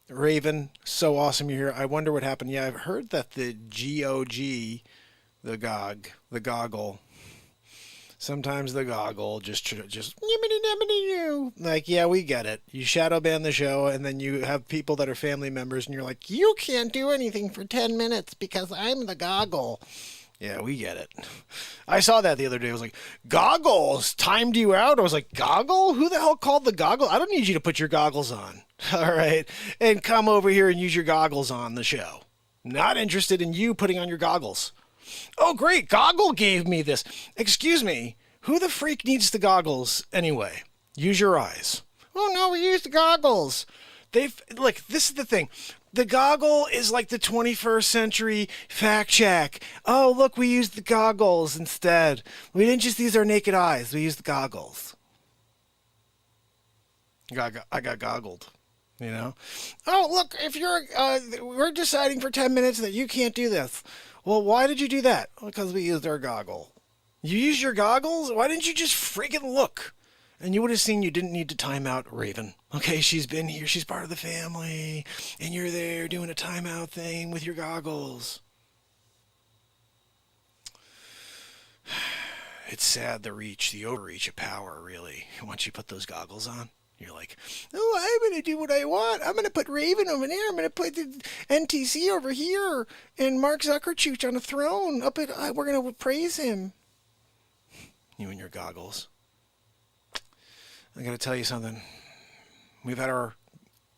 Raven, so awesome you're here. I wonder what happened. Yeah, I've heard that the GOG, the goggle, sometimes the goggle just like, yeah, we get it. You shadow ban the show, and then you have people that are family members, and you're like, you can't do anything for 10 minutes because I'm the goggle. Yeah, we get it. I saw that the other day. I was like, goggles timed you out. I was like, goggle? Who the hell called the goggle? I don't need you to put your goggles on. All right. And come over here and use your goggles on the show. Not interested in you putting on your goggles. Oh, great. Goggle gave me this. Excuse me. Who the freak needs the goggles anyway? Use your eyes. Oh, no, we used the goggles. Look, this is the thing. The goggle is like the 21st century fact check. Oh, look, we used the goggles instead. We didn't just use our naked eyes. We used the goggles. I got goggled, you know? Oh, look, if we're deciding for 10 minutes that you can't do this. Well, why did you do that? Because we used our goggle. You used your goggles? Why didn't you just freaking look? And you would have seen you didn't need to time out Raven. Okay, she's been here. She's part of the family. And you're there doing a timeout thing with your goggles. It's sad, the overreach of power, really. Once you put those goggles on, you're like, oh, I'm going to do what I want. I'm going to put Raven over there. I'm going to put the NTC over here. And Mark Zuckerchooch on a throne. We're going to praise him. You and your goggles. I got to tell you something. We've had our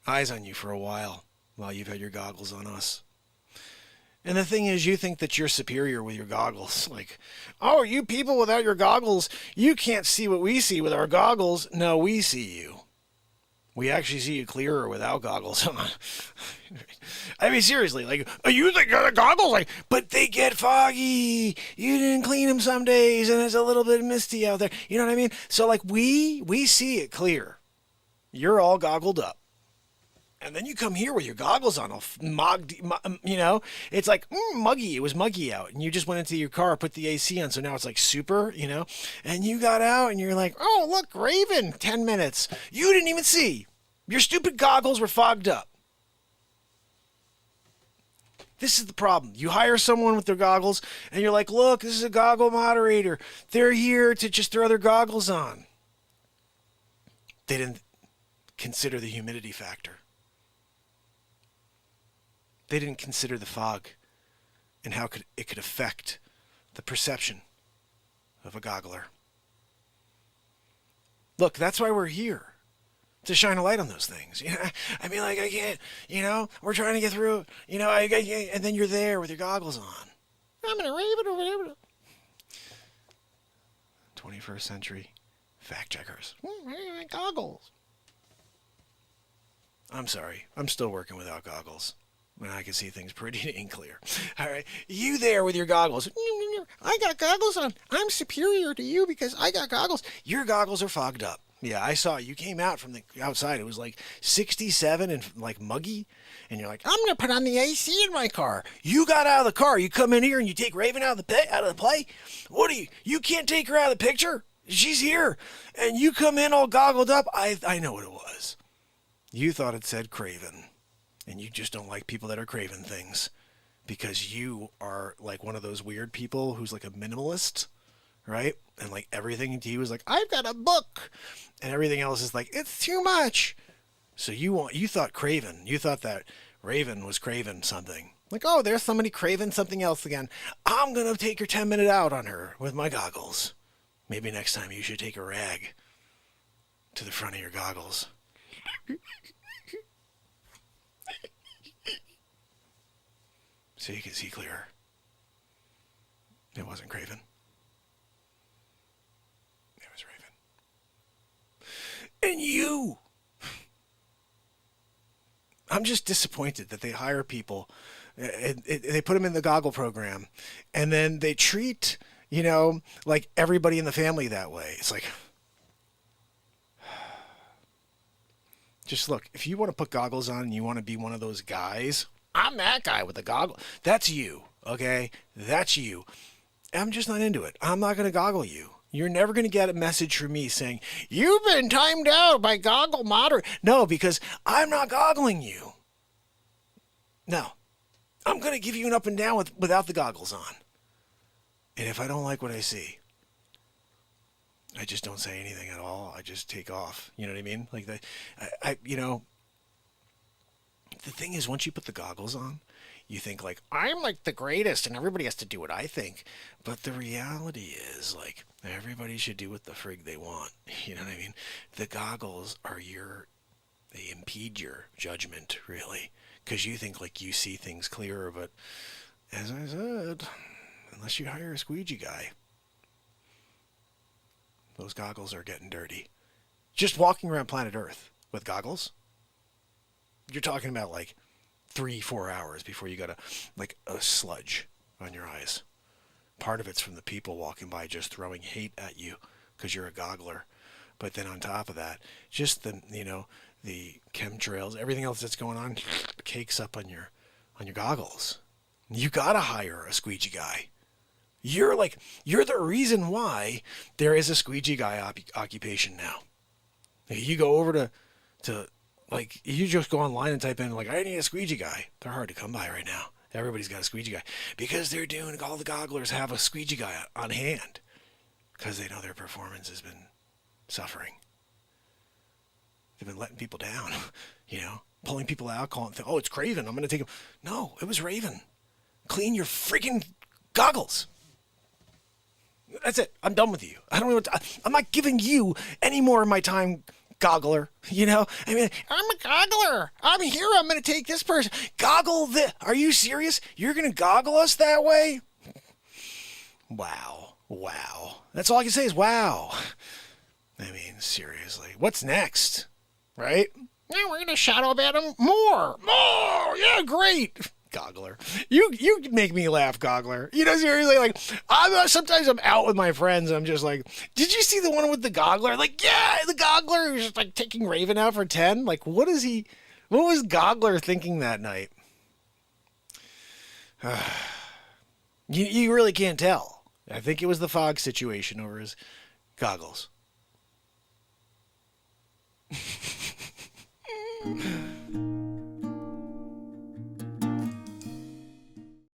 eyes on you for a while you've had your goggles on us. And the thing is, you think that you're superior with your goggles. Like, oh, you people without your goggles, you can't see what we see with our goggles. No, we see you. We actually see you clearer without goggles on. I mean, seriously, like, you think the goggles, like, but they get foggy. You didn't clean them some days, and it's a little bit misty out there. You know what I mean? So, like, we see it clear. You're all goggled up. And then you come here with your goggles on, all mugged, you know? It's like, muggy. It was muggy out. And you just went into your car, put the AC on, so now it's like super, you know? And you got out, and you're like, oh, look, Raven, 10 minutes. You didn't even see. Your stupid goggles were fogged up. This is the problem. You hire someone with their goggles, and you're like, look, this is a goggle moderator. They're here to just throw their goggles on. They didn't consider the humidity factor. They didn't consider the fog and how it could affect the perception of a goggler. Look, that's why we're here. To shine a light on those things. You know, I mean, like, I can't, you know, we're trying to get through, you know, and then you're there with your goggles on. I'm going to rave it over there. 21st century fact checkers. Goggles. I'm sorry. I'm still working without goggles. When I can see things pretty dang clear. All right. You there with your goggles. I got goggles on. I'm superior to you because I got goggles. Your goggles are fogged up. Yeah, I saw you came out from the outside. It was like 67 and like muggy. And you're like, I'm going to put on the AC in my car. You got out of the car. You come in here and you take Raven out of the play. What are you? You can't take her out of the picture? She's here. And you come in all goggled up. I know what it was. You thought it said Craven. And you just don't like people that are craving things. Because you are like one of those weird people who's like a minimalist. Right? And like everything to you is like, I've got a book. And everything else is like, it's too much. So you thought Craven. You thought that Raven was craving something. Like, oh, there's somebody craving something else again. I'm going to take your 10-minute out on her with my goggles. Maybe next time you should take a rag to the front of your goggles. So you can see clearer. It wasn't Craven. It was Raven. And you! I'm just disappointed that they hire people, they put them in the goggle program, and then they treat, you know, like everybody in the family that way. It's like, just look, if you want to put goggles on and you want to be one of those guys, I'm that guy with the goggle. That's you, okay? That's you. I'm just not into it. I'm not going to goggle you. You're never going to get a message from me saying, you've been timed out by Goggle Moderator. No, because I'm not goggling you. No, I'm going to give you an up and down without the goggles on. And if I don't like what I see, I just don't say anything at all. I just take off. You know what I mean? Like the thing is, once you put the goggles on, you think like, I'm like the greatest and everybody has to do what I think. But the reality is like, everybody should do what the frig they want. You know what I mean? The goggles are they impede your judgment, really. Because you think like you see things clearer, but as I said, unless you hire a squeegee guy, those goggles are getting dirty. Just walking around planet Earth with goggles, you're talking about like 3-4 hours before you got a sludge on your eyes. Part of it's from the people walking by just throwing hate at you because you're a goggler. But then on top of that, just the chemtrails, everything else that's going on, cakes up on your goggles. You gotta hire a squeegee guy. You're the reason why there is a squeegee guy occupation now. You go over to like, you just go online and type in like, I need a squeegee guy. They're hard to come by right now. Everybody's got a squeegee guy because they're doing, all the gogglers have a squeegee guy on hand because they know their performance has been suffering. They've been letting people down, pulling people out, calling, oh, it's Craven, I'm going to take him. No, it was Raven. Clean your freaking goggles. That's it. I'm done with you. I don't know I'm not giving you any more of my time, goggler. I mean, I'm a goggler. I'm here. I'm going to take this person. Goggle this. Are you serious? You're going to goggle us that way? Wow. That's all I can say is wow. I mean, seriously. What's next? Right? Yeah, we're going to shadow ban him more. Yeah, great. Goggler. You make me laugh, goggler. Seriously, like, sometimes I'm out with my friends and I'm just like, did you see the one with the goggler? Like, yeah, the goggler who's just like taking Raven out for 10. Like, what was goggler thinking that night? You really can't tell. I think it was the fog situation over his goggles.